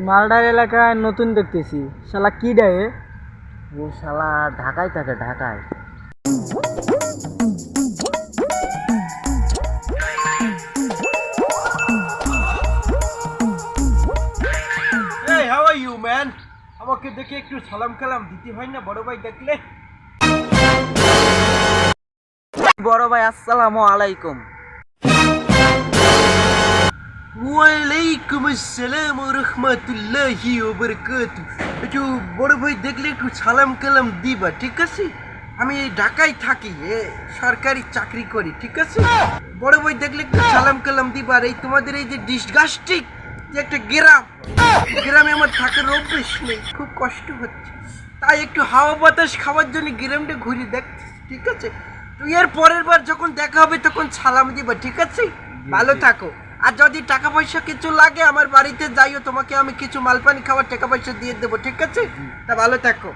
মালদার এলাকায় নতুন দেখতেছি, শালা কি ডায়ে? ও শালা ঢাকায় থাকে, ঢাকায়। Hey, how are you, man? আমাকে দেখে একটু সালাম কালাম দিতে হয় না বড় ভাই দেখলে? বড় ভাই আসসালামু আলাইকুম। ওয়ালাইকুম আসসালাম ওয়া রাহমাতুল্লাহি ওয়া বারাকাতুহু। একটু বড় ভাই দেখলে একটু সালাম কালাম দিবা, ঠিক আছে? আমি ঢাকায় থাকি, সরকারি চাকরি করি, ঠিক আছে? বড় ভাই দেখলে একটু সালাম কালাম দিবা। আর এই তোমাদের এই যে ডিসগাস্টিং যে একটা গ্রামে আমার থাকার অভ্যেস নেই, খুব কষ্ট হচ্ছে। তাই একটু হাওয়া বাতাস খাওয়ার জন্য গ্রামটা ঘুরে দেখছি, ঠিক আছে? তুই এর পরের বার যখন দেখা হবে তখন সালাম দিবা, ঠিক আছে? ভালো থাকো। আর যদি টাকা পয়সা কিছু লাগে আমার বাড়িতে যাইও, তোমাকে আমি কিছু মালপানি খাওয়ার টাকা পয়সা দিয়ে দেবো, ঠিক আছে? তা ভালো থাকো।